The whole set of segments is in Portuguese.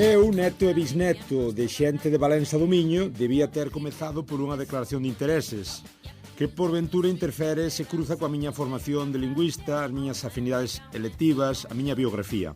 Eu, neto e bisneto de xente de Valença do Miño, debía ter comezado por unha declaración de intereses que por ventura interfere e se cruza coa miña formación de lingüista, as miñas afinidades electivas, a miña biografía.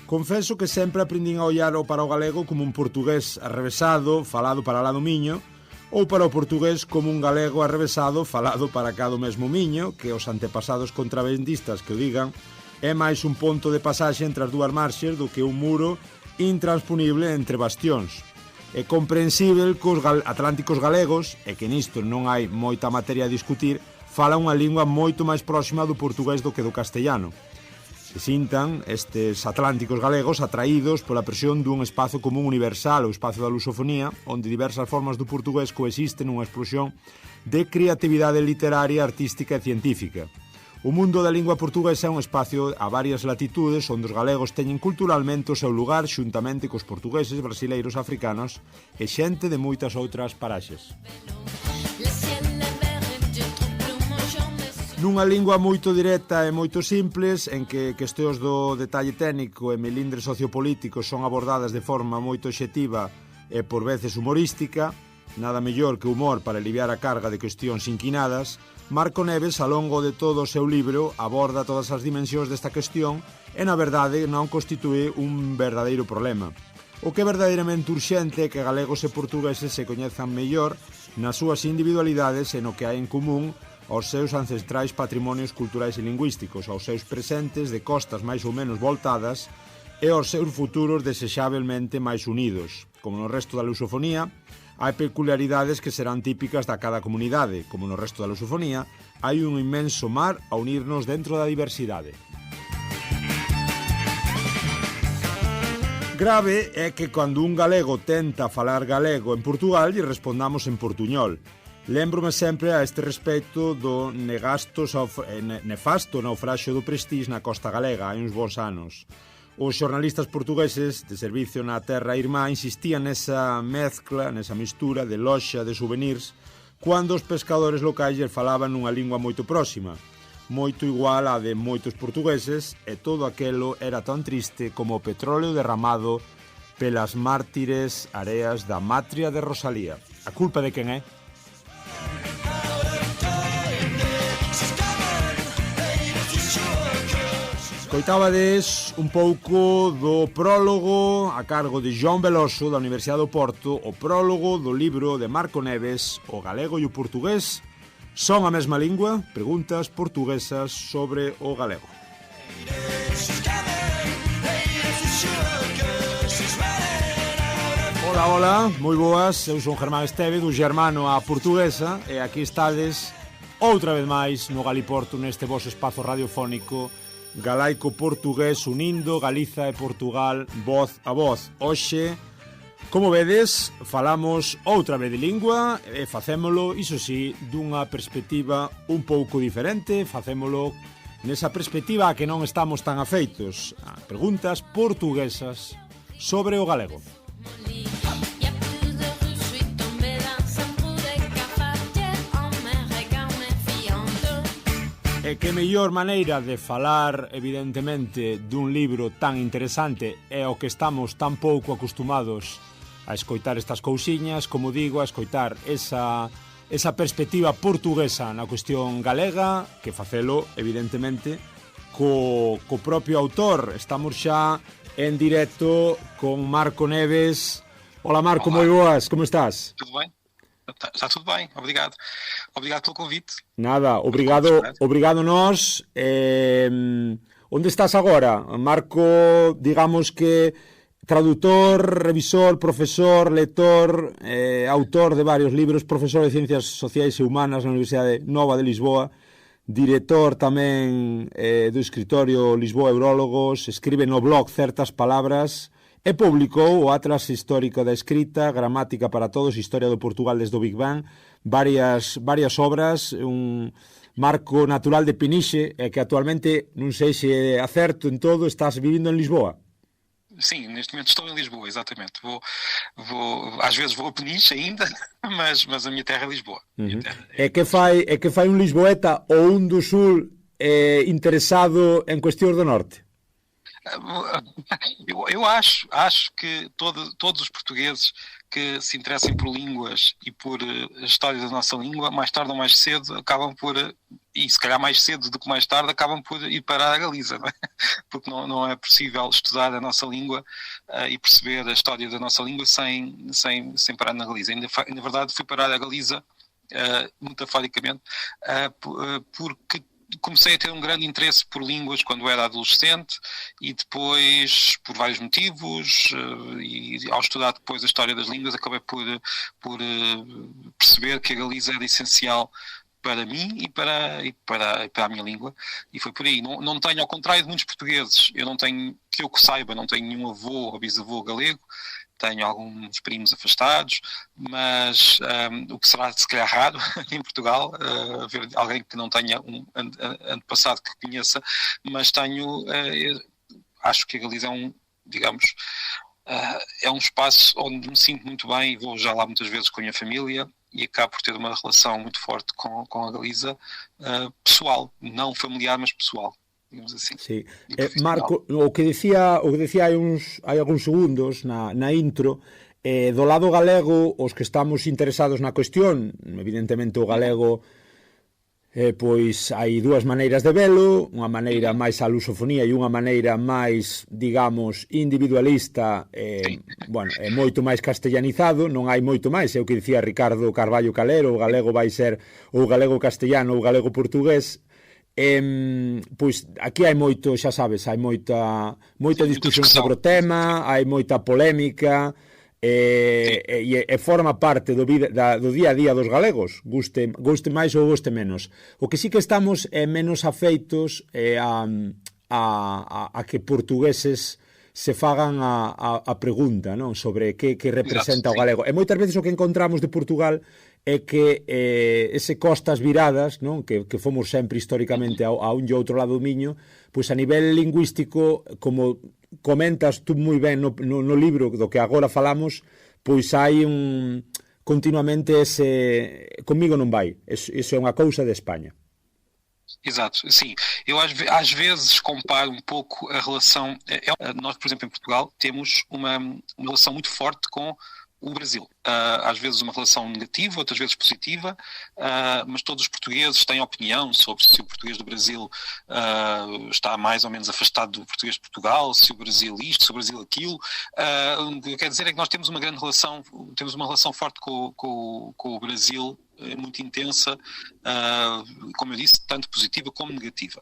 Confeso que sempre aprendín a ollar para o galego como un portugués arrevesado, falado para lá do Miño, ou para o portugués como un galego arrevesado, falado para cá do mesmo Miño, que os antepasados contrabandistas que o digan, é máis un ponto de pasaxe entre as dúas marxes do que un muro intransponible entre bastións. É comprensível que os atlánticos galegos, e que nisto non hai moita materia a discutir, falan unha lingua moito máis próxima do portugués do que do castellano. Se sintan estes atlánticos galegos atraídos pola presión dun espazo común universal, o espazo da lusofonía, onde diversas formas do portugués coexisten nunha explosión de creatividade literaria, artística e científica. O mundo da lingua portuguesa é un espacio a varias latitudes onde os galegos teñen culturalmente o seu lugar xuntamente cos portugueses, brasileiros, africanos e xente de moitas outras paraxes. Nunha lingua moito directa e moito simples, en que cuestións do detalle técnico e melindres sociopolíticos son abordadas de forma moito obxectiva e por veces humorística, nada mellor que humor para aliviar a carga de cuestións inquinadas, Marco Neves, ao longo de todo o seu libro, aborda todas as dimensións desta cuestión e, na verdade, non constitúe un verdadeiro problema. O que é verdadeiramente urxente é que galegos e portugueses se coñezan mellor nas súas individualidades e no que hai en común aos seus ancestrais patrimonios culturais e lingüísticos, aos seus presentes de costas máis ou menos voltadas e aos seus futuros desexabelmente máis unidos. Como no resto da lusofonía, hai peculiaridades que serán típicas da cada comunidade. Como no resto da lusofonía, hai un inmenso mar a unirnos dentro da diversidade. Grave é que cando un galego tenta falar galego en Portugal lle respondamos en portuñol. Lémbrome sempre a este respecto do nefasto naufraxio do Prestige na costa galega hai uns bons anos. Os xornalistas portugueses de servicio na terra irmá insistían nesa mezcla, nesa mistura de loxa de souvenirs, cando os pescadores locais lle falaban nunha lingua moito próxima, moito igual á de moitos portugueses, e todo aquelo era tan triste como o petróleo derramado pelas mártires areas da matria de Rosalía. A culpa de quen é? Coitábades un pouco do prólogo a cargo de João Veloso da Universidade do Porto, o prólogo do libro de Marco Neves, O galego e o portugués son a mesma lingua? Preguntas portuguesas sobre o galego. Ola, ola, moi boas, eu son Germán Esteve do Germano a Portuguesa e aquí estades outra vez máis no Galiporto neste vosso espazo radiofónico galaico-portugués unindo Galiza e Portugal voz a voz. Hoxe, como vedes, falamos outra vez de lingua e facémolo, iso sí, dunha perspectiva un pouco diferente, facémolo nesa perspectiva a que non estamos tan afeitos. Preguntas portuguesas sobre o galego. E que mellor maneira de falar, evidentemente, dun libro tan interesante e ao que estamos tan pouco acostumados a escoitar estas cousiñas, como digo, a escoitar esa perspectiva portuguesa na cuestión galega, que facelo, evidentemente, co propio autor. Estamos xa en directo con Marco Neves. Hola, Marco, moi boas, como estás? Tudo bem? Está tudo bem, obrigado. Obrigado pelo convite. Nada, obrigado nós. Onde estás agora? Marco, digamos que traductor, revisor, profesor, lector, autor de varios libros, profesor de Ciencias Sociais e Humanas na Universidade Nova de Lisboa, director tamén do escritorio Lisboa Eurólogos, escribe no blog Certas Palabras e publicou o Atlas Histórico da Escrita, Gramática para Todos, Historia do Portugal desde o Big Bang, varias obras, un Marco natural de Peniche, e que actualmente, non sei se acerto en todo, estás vivindo en Lisboa. Sim, neste momento estou em Lisboa, exatamente. Às vezes vou a Peniche ainda, mas a minha terra é Lisboa. Uhum. É que fai un lisboeta ou un do sul interesado en cuestións do norte? Eu acho que todos os portugueses que se interessem por línguas e por a história da nossa língua, mais tarde ou mais cedo, acabam por, e se calhar mais cedo do que mais tarde, acabam por ir para a Galiza, não é? Porque não é possível estudar a nossa língua e perceber a história da nossa língua sem parar na Galiza. Na verdade, fui parar a Galiza, metaforicamente, porque comecei a ter um grande interesse por línguas quando era adolescente e depois, por vários motivos, e ao estudar depois a história das línguas, acabei por perceber que a Galiza era essencial para mim e para a minha língua, e foi por aí. Não tenho, ao contrário de muitos portugueses, eu não tenho, que eu saiba, não tenho nenhum avô ou bisavô galego. Tenho alguns primos afastados, mas o que será se calhar raro em Portugal, ver alguém que não tenha um antepassado que conheça, mas acho que a Galiza é digamos, é um espaço onde me sinto muito bem e vou já lá muitas vezes com a minha família e acabo por ter uma relação muito forte com a Galiza, pessoal, não familiar, mas pessoal. Assim, sí. Marco, o que decía hai algúns segundos na intro, do lado galego, os que estamos interesados na cuestión, evidentemente o galego, pois hai dúas maneiras de velo, unha maneira máis a lusofonía e unha maneira máis, digamos, individualista, bueno, é moito máis castellanizado, non hai moito máis, é o que dicía Ricardo Carballo Calero, o galego vai ser ou galego castellano ou galego portugués. Pois aquí hai moito, xa sabes, hai moita discusión sobre o tema, hai moita polémica, e forma parte do día a día dos galegos, guste máis ou guste menos. O que sí que estamos menos afeitos a que portugueses se fagan a pregunta, non, sobre que representa o galego. E moitas veces o que encontramos de Portugal é que ese costas viradas, non, que fomos sempre históricamente a un e outro lado do miño, pois a nivel lingüístico, como comentas tú moi ben no libro do que agora falamos, pois hai continuamente ese comigo non vai, iso é unha cousa de España. Exato, sim. Eu às vezes comparo um pouco a relação. Nós, por exemplo, em Portugal, temos uma relação muito forte com o Brasil. Às vezes uma relação negativa, outras vezes positiva, mas todos os portugueses têm opinião sobre se o português do Brasil está mais ou menos afastado do português de Portugal, se o Brasil isto, se o Brasil aquilo. O que quer dizer é que nós temos uma grande relação, temos uma relação forte com o Brasil, muito intensa, como eu disse, tanto positiva como negativa.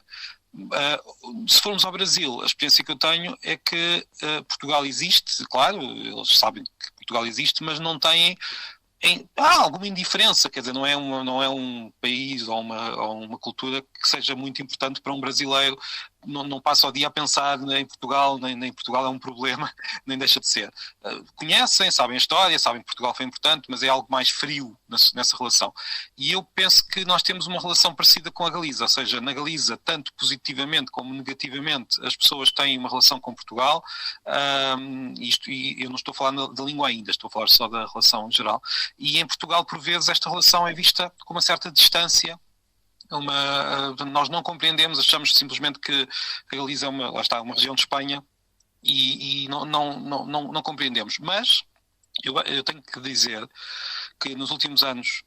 Se formos ao Brasil, a experiência que eu tenho é que Portugal existe, claro, eles sabem que Portugal existe, mas não têm alguma indiferença, quer dizer, não é um país ou uma cultura que seja muito importante para um brasileiro. Não passa o dia a pensar em Portugal, nem Portugal é um problema, nem deixa de ser. Conhecem, sabem a história, sabem que Portugal foi importante, mas é algo mais frio nessa relação. E eu penso que nós temos uma relação parecida com a Galiza, ou seja, na Galiza, tanto positivamente como negativamente, as pessoas têm uma relação com Portugal, e eu não estou a falar da língua ainda, estou a falar só da relação geral. E em Portugal, por vezes, esta relação é vista com uma certa distância. Nós não compreendemos, achamos simplesmente que a Galiza é uma região de Espanha e não compreendemos. Mas eu tenho que dizer que nos últimos anos,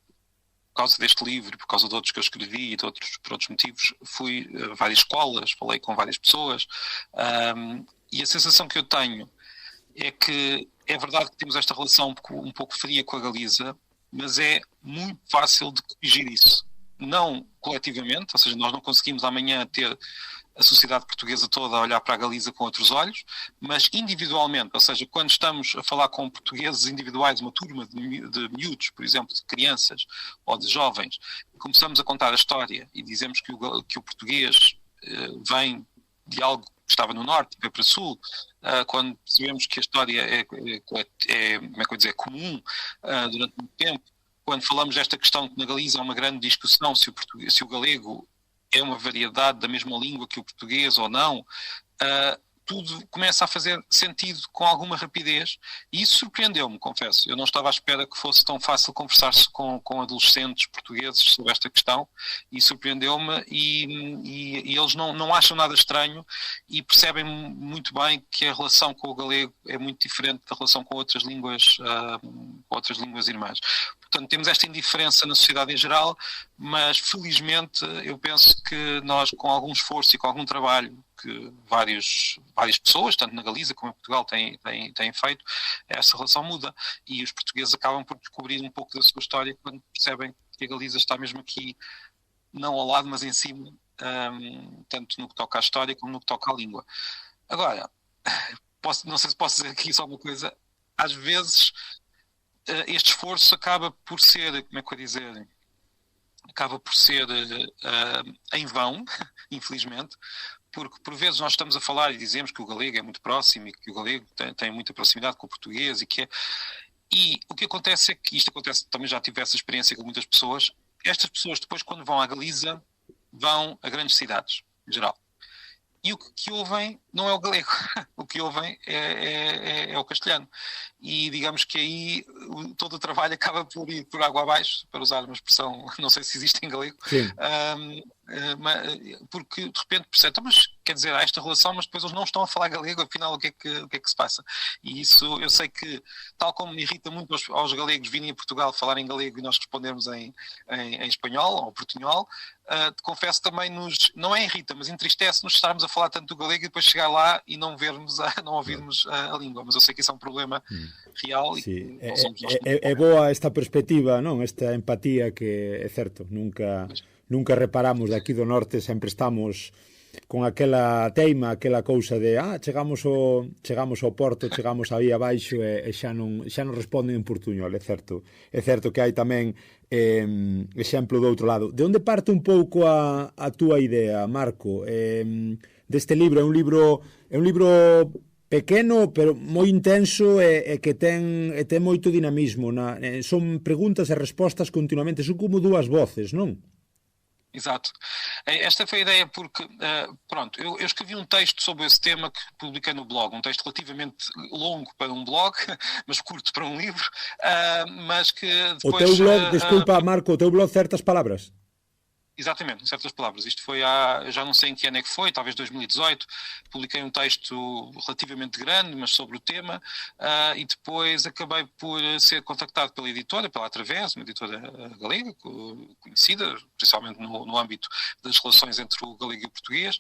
por causa deste livro, por causa de outros que eu escrevi e por outros motivos, fui a várias escolas, falei com várias pessoas, e a sensação que eu tenho é que é verdade que temos esta relação um pouco fria com a Galiza, mas é muito fácil de corrigir isso. Não coletivamente, ou seja, nós não conseguimos amanhã ter a sociedade portuguesa toda a olhar para a Galiza com outros olhos, mas individualmente, ou seja, quando estamos a falar com portugueses individuais, uma turma de miúdos, por exemplo, de crianças ou de jovens, começamos a contar a história e dizemos que o português vem de algo que estava no norte e veio para o sul, quando percebemos que a história como é que eu vou dizer, comum durante muito tempo, quando falamos desta questão que na Galiza há uma grande discussão se o galego é uma variedade da mesma língua que o português ou não, tudo começa a fazer sentido com alguma rapidez, e isso surpreendeu-me, confesso. Eu não estava à espera que fosse tão fácil conversar-se com adolescentes portugueses sobre esta questão, e surpreendeu-me, e eles não acham nada estranho e percebem muito bem que a relação com o galego é muito diferente da relação com outras línguas irmãs. Portanto, temos esta indiferença na sociedade em geral, mas felizmente eu penso que nós, com algum esforço e com algum trabalho que várias pessoas, tanto na Galiza como em Portugal, têm feito, essa relação muda, e os portugueses acabam por descobrir um pouco da sua história quando percebem que a Galiza está mesmo aqui, não ao lado, mas em cima, tanto no que toca à história como no que toca à língua. Agora, não sei se posso dizer aqui só uma coisa, às vezes este esforço acaba por ser, como é que eu dizer, acaba por ser em vão, infelizmente, porque por vezes nós estamos a falar e dizemos que o galego é muito próximo e que o galego tem muita proximidade com o português e o que acontece é que isto acontece, também já tive essa experiência com muitas pessoas, estas pessoas depois quando vão à Galiza vão a grandes cidades, em geral. E o que ouvem não é o galego, o que ouvem é o castelhano. E digamos que aí todo o trabalho acaba por ir por água abaixo, para usar uma expressão, não sei se existe em galego, porque de repente percebe, mas quer dizer, há esta relação, mas depois eles não estão a falar galego, afinal o que é que se passa? E isso eu sei que, tal como me irrita muito aos galegos virem a Portugal falarem galego e nós respondermos em espanhol ou portunhol, confesso também não é irrita, mas entristece-nos estarmos a falar tanto do galego e depois chegar lá e não ouvirmos a língua, mas eu sei que isso é um problema real. Sí. É boa esta perspectiva, non? Esta empatía que é certo, nunca reparamos de aquí do norte, sempre estamos con aquela teima, aquela cousa de chegamos ao porto, chegamos aí abaixo e xa non responden en portuñol, é certo que hai tamén exemplo do outro lado. De onde parte un pouco a túa idea, Marco, deste libro? É un libro pequeno, pero moi intenso e que ten moito dinamismo. Son preguntas e respostas continuamente, son como dúas voces, non? Exato. Esta foi a ideia porque, pronto, eu escrevi um texto sobre esse tema que publiquei no blog, um texto relativamente longo para um blog, mas curto para um livro, mas que depois... O teu blog, desculpa Marco, o teu blog Certas Palavras? Exatamente, em certas palavras. Isto foi já não sei em que ano é que foi, talvez 2018, publiquei um texto relativamente grande, mas sobre o tema, e depois acabei por ser contactado pela editora, pela Através, uma editora galega, conhecida, principalmente no âmbito das relações entre o galego e o português,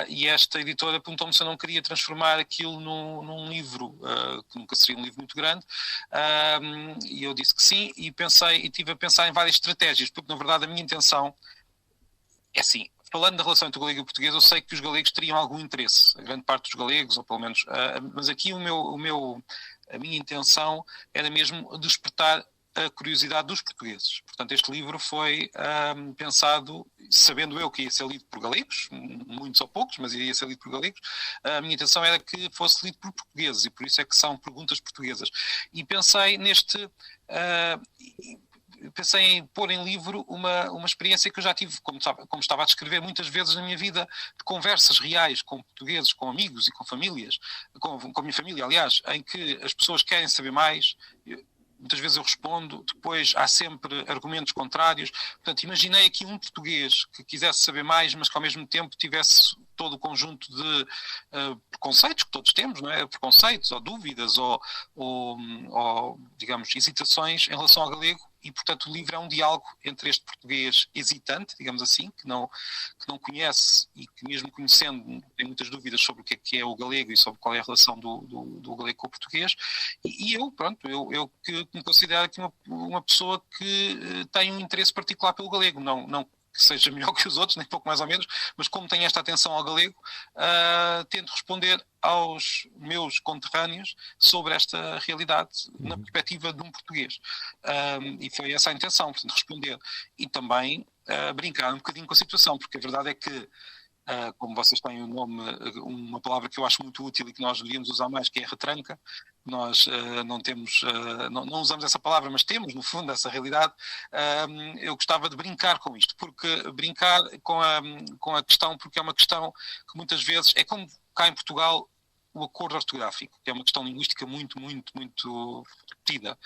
e esta editora perguntou-me se eu não queria transformar aquilo num livro, que nunca seria um livro muito grande, e eu disse que sim, e estive a pensar em várias estratégias, porque na verdade a minha intenção é assim, falando da relação entre o galego e o português, eu sei que os galegos teriam algum interesse, a grande parte dos galegos, ou pelo menos, mas aqui a minha intenção era mesmo despertar a curiosidade dos portugueses. Portanto, este livro foi pensado, sabendo eu que ia ser lido por galegos, muitos ou poucos, mas ia ser lido por galegos, a minha intenção era que fosse lido por portugueses, e por isso é que são perguntas portuguesas. E pensei pensei em pôr em livro uma experiência que eu já tive, como estava a descrever muitas vezes na minha vida, de conversas reais com portugueses, com amigos e com famílias, com a minha família, aliás, em que as pessoas querem saber mais. Muitas vezes eu respondo, depois há sempre argumentos contrários. Portanto, imaginei aqui um português que quisesse saber mais, mas que ao mesmo tempo tivesse todo o conjunto de preconceitos que todos temos, não é? Preconceitos ou dúvidas ou, digamos, hesitações em relação ao galego. E, portanto, o livro é um diálogo entre este português hesitante, digamos assim, que não conhece e que, mesmo conhecendo, tem muitas dúvidas sobre o que é o galego e sobre qual é a relação do galego com o português. E eu que me considero aqui uma pessoa que tem um interesse particular pelo galego, não que seja melhor que os outros, nem pouco mais ou menos, mas como tenho esta atenção ao galego, tento responder aos meus conterrâneos sobre esta realidade na perspectiva de um português. E foi essa a intenção, portanto, responder. E também brincar um bocadinho com a situação, porque a verdade é que, como vocês têm o nome, uma palavra que eu acho muito útil e que nós devíamos usar mais, que é retranca. Nós não usamos essa palavra, mas temos, no fundo, essa realidade. Eu gostava de brincar com isto, porque brincar com a questão, porque é uma questão que muitas vezes é como cá em Portugal, o acordo ortográfico, que é uma questão linguística muito discutida.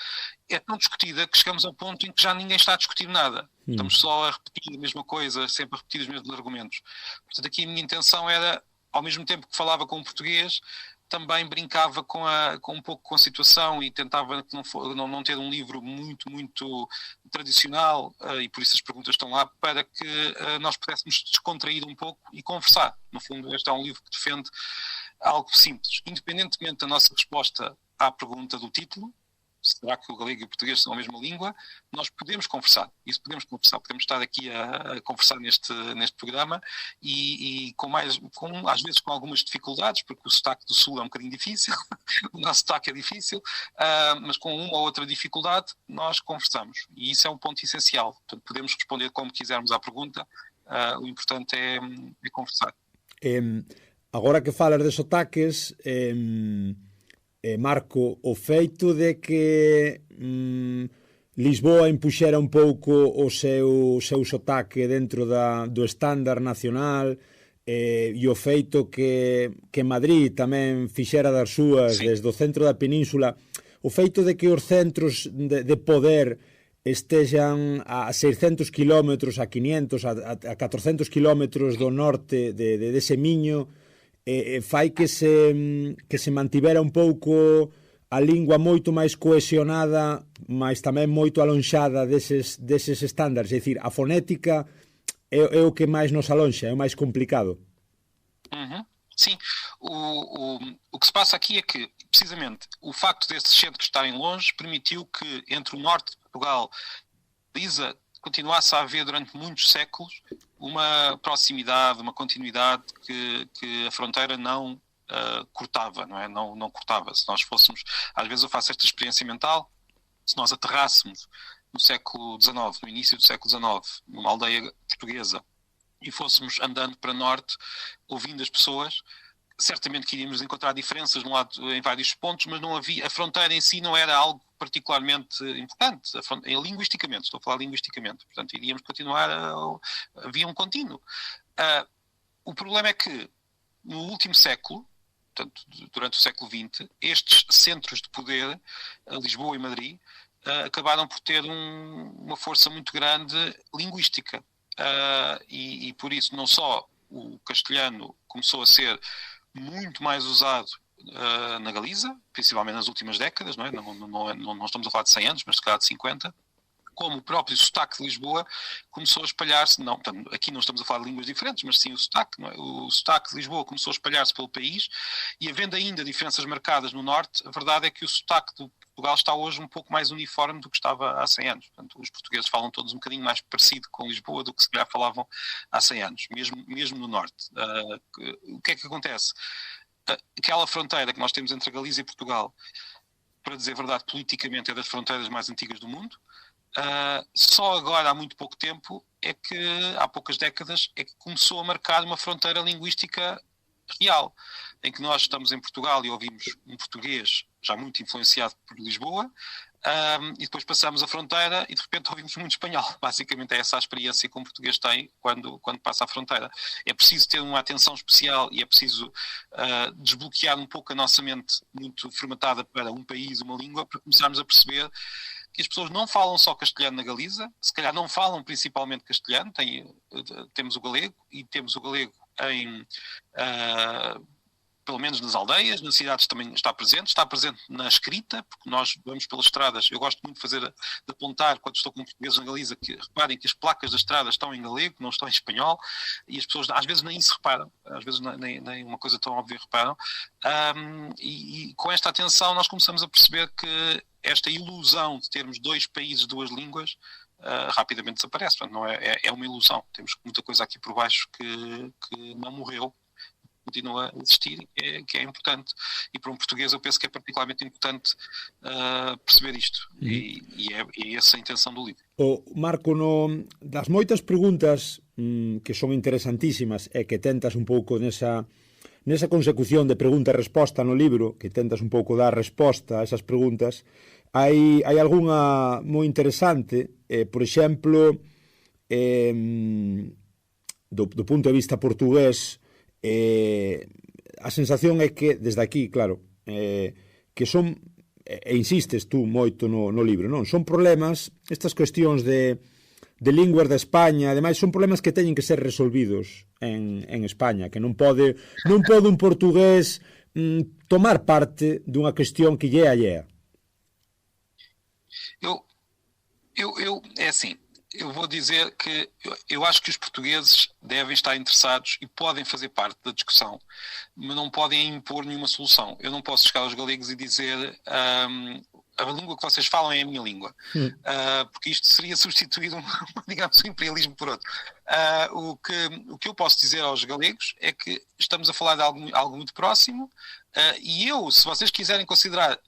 É tão discutida que chegamos a um ponto em que já ninguém está a discutir nada. Estamos só a repetir a mesma coisa, sempre a repetir os mesmos argumentos. Portanto, aqui a minha intenção era, ao mesmo tempo que falava com o português, também brincava com um pouco com a situação e tentava não ter um livro muito tradicional, e por isso as perguntas estão lá, para que nós pudéssemos descontrair um pouco e conversar. No fundo, este é um livro que defende algo simples. Independentemente da nossa resposta à pergunta do título, será que o galego e o português são a mesma língua? Nós podemos conversar. Isso podemos conversar. Podemos estar aqui a conversar neste programa e às vezes com algumas dificuldades, porque o sotaque do Sul é um bocadinho difícil, o nosso sotaque é difícil, mas com uma ou outra dificuldade nós conversamos. E isso é um ponto essencial. Portanto, podemos responder como quisermos à pergunta. O importante é conversar. Agora que falas de sotaques, Marco, o feito de que Lisboa impuxera un pouco o seu sotaque dentro do estándar nacional, e o feito que Madrid tamén fixera das súas desde o centro da península, o feito de que os centros de poder estexan a 600 kilómetros, a 500, a 400 kilómetros do norte dese miño, fai que se mantivera un pouco a lingua moito máis cohesionada, mas tamén moito alonxada deses estándares. É dicir, a fonética é o que máis nos alonxa, é o máis complicado. Sim, o que se passa aqui é que, precisamente, o facto desses centros estarem longe permitiu que entre o norte de Portugal e Galiza continuasse a haver durante muitos séculos uma proximidade, uma continuidade que a fronteira não cortava, não é? Não cortava. Se nós fôssemos, às vezes eu faço esta experiência mental, se nós aterrássemos no século XIX, no início do século XIX, numa aldeia portuguesa, e fôssemos andando para norte, ouvindo as pessoas, certamente que iríamos encontrar diferenças em vários pontos, mas não havia, a fronteira em si não era algo particularmente importante, linguisticamente, estou a falar linguisticamente, portanto iríamos continuar, havia um contínuo. O problema é que no último século, portanto durante o século XX, estes centros de poder, Lisboa e Madrid, acabaram por ter uma força muito grande linguística, e por isso não só o castelhano começou a ser muito mais usado na Galiza, principalmente nas últimas décadas, não é? Não estamos a falar de 100 anos, mas se calhar de 50, como o próprio sotaque de Lisboa começou a espalhar-se, aqui não estamos a falar de línguas diferentes, mas sim o sotaque, não é? O sotaque de Lisboa começou a espalhar-se pelo país, e havendo ainda diferenças marcadas no norte, a verdade é que o sotaque de Portugal está hoje um pouco mais uniforme do que estava há 100 anos. Portanto, os portugueses falam todos um bocadinho mais parecido com Lisboa do que se calhar falavam há 100 anos, mesmo no norte. O que é que acontece? Aquela fronteira que nós temos entre a Galiza e Portugal, para dizer a verdade, politicamente é das fronteiras mais antigas do mundo. Só agora, há muito pouco tempo, há poucas décadas, é que começou a marcar uma fronteira linguística real, em que nós estamos em Portugal e ouvimos um português já muito influenciado por Lisboa, e depois passamos a fronteira e de repente ouvimos muito espanhol. Basicamente é essa a experiência que um português tem quando passa a fronteira. É preciso ter uma atenção especial e é preciso desbloquear um pouco a nossa mente muito formatada para um país, uma língua, para começarmos a perceber que as pessoas não falam só castelhano na Galiza, se calhar não falam principalmente castelhano, temos o galego, e temos o galego pelo menos nas aldeias, nas cidades também está presente na escrita, porque nós vamos pelas estradas, eu gosto muito de apontar, quando estou com portugueses na Galiza, que reparem que as placas das estradas estão em galego, não estão em espanhol, e as pessoas às vezes nem se reparam, às vezes nem uma coisa tão óbvia reparam, e com esta atenção nós começamos a perceber que esta ilusão de termos dois países, duas línguas, rapidamente desaparece. Portanto, não é uma ilusão, temos muita coisa aqui por baixo que não morreu, continua a existir, que é importante, e para um português eu penso que é particularmente importante perceber isto, e é essa a intenção do livro. Marco, das moitas preguntas que son interesantísimas e que tentas un pouco nesa consecución de pregunta e resposta no libro, que tentas un pouco dar resposta a esas preguntas, hai algunha moi interesante, por exemplo, do punto de vista portugués, a sensación é que, desde aquí, claro, que son, e insistes tú moito no libro, non? Son problemas, estas cuestións de linguas de España, ademais son problemas que teñen que ser resolvidos en España, que non pode un portugués tomar parte dunha cuestión que lle é allea. É assim, eu vou dizer que eu acho que os portugueses devem estar interessados e podem fazer parte da discussão, mas não podem impor nenhuma solução. Eu não posso chegar aos galegos e dizer a língua que vocês falam é a minha língua, porque isto seria substituir digamos, um imperialismo por outro. O que eu posso dizer aos galegos é que estamos a falar de algo muito próximo, e se vocês quiserem considerar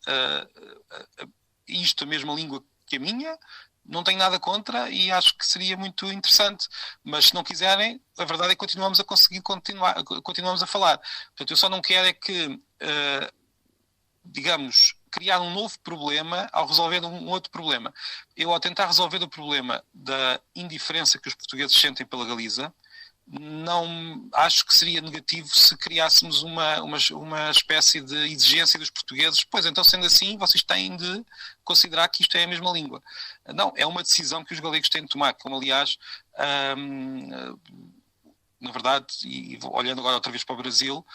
isto a mesma língua que a minha, não tenho nada contra e acho que seria muito interessante, mas se não quiserem, a verdade é que continuamos a falar. Portanto, eu só não quero é que, digamos, criar um novo problema ao resolver um outro problema. Eu, ao tentar resolver o problema da indiferença que os portugueses sentem pela Galiza, não acho que seria negativo se criássemos uma espécie de exigência dos portugueses. Pois, então, sendo assim, vocês têm de considerar que isto é a mesma língua. Não, é uma decisão que os galegos têm de tomar, como, aliás, na verdade, e olhando agora outra vez para o Brasil,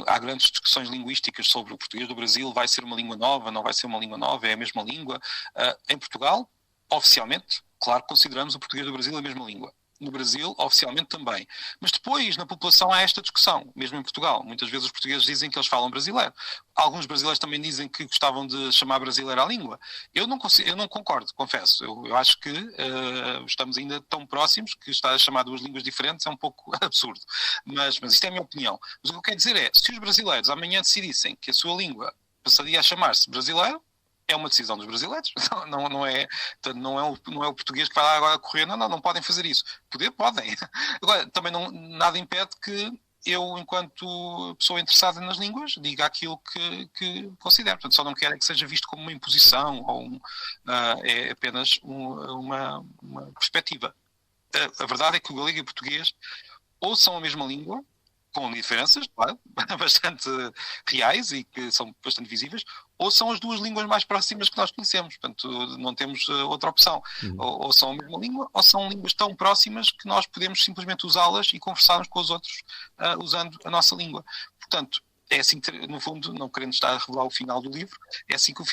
há grandes discussões linguísticas sobre o português do Brasil, vai ser uma língua nova, não vai ser uma língua nova, é a mesma língua. Em Portugal, oficialmente, claro que consideramos o português do Brasil a mesma língua. No Brasil, oficialmente também. Mas depois, na população, há esta discussão, mesmo em Portugal. Muitas vezes os portugueses dizem que eles falam brasileiro. Alguns brasileiros também dizem que gostavam de chamar brasileira a língua. Eu não concordo, confesso. Eu acho que estamos ainda tão próximos que estar a chamar duas línguas diferentes é um pouco absurdo. Mas isto é a minha opinião. Mas o que eu quero dizer é, se os brasileiros amanhã decidissem que a sua língua passaria a chamar-se brasileiro, é uma decisão dos brasileiros, não é o português que vai lá agora correr, não podem fazer isso. Podem. Agora, também nada impede que eu, enquanto pessoa interessada nas línguas, diga aquilo que considero. Portanto, só não quero que seja visto como uma imposição, ou é apenas uma perspectiva. A verdade é que o galego e o português ou são a mesma língua, com diferenças, claro, bastante reais e que são bastante visíveis, ou são as duas línguas mais próximas que nós conhecemos. Portanto, não temos outra opção. Ou são a mesma língua, ou são línguas tão próximas que nós podemos simplesmente usá-las e conversarmos com os outros usando a nossa língua. Portanto, é assim que, no fundo, não querendo estar a revelar o final do livro, é assim que o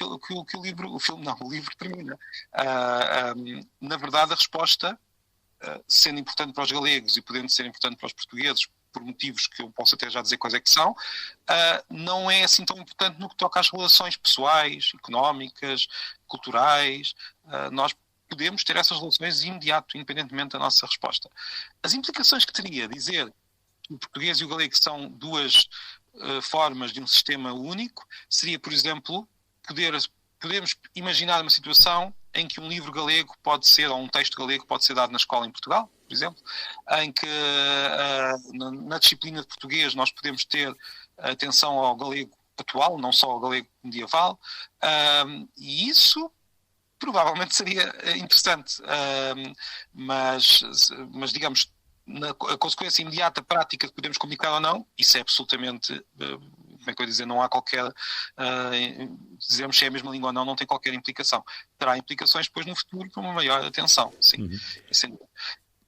livro termina. Na verdade, a resposta, sendo importante para os galegos e podendo ser importante para os portugueses, por motivos que eu posso até já dizer quais é que são, não é assim tão importante no que toca às relações pessoais, económicas, culturais. Nós podemos ter essas relações de imediato, independentemente da nossa resposta. As implicações que teria dizer que o português e o galego são duas formas de um sistema único seria, por exemplo, podemos imaginar uma situação em que um livro galego pode ser, ou um texto galego pode ser dado na escola em Portugal, por exemplo, em que na disciplina de português nós podemos ter atenção ao galego atual, não só ao galego medieval, e isso provavelmente seria interessante, mas digamos, a consequência imediata, prática de podermos comunicar ou não, isso é absolutamente, como é que eu ia dizer, não há qualquer, dizemos se é a mesma língua ou não tem qualquer implicação. Terá implicações depois no futuro para uma maior atenção, sim.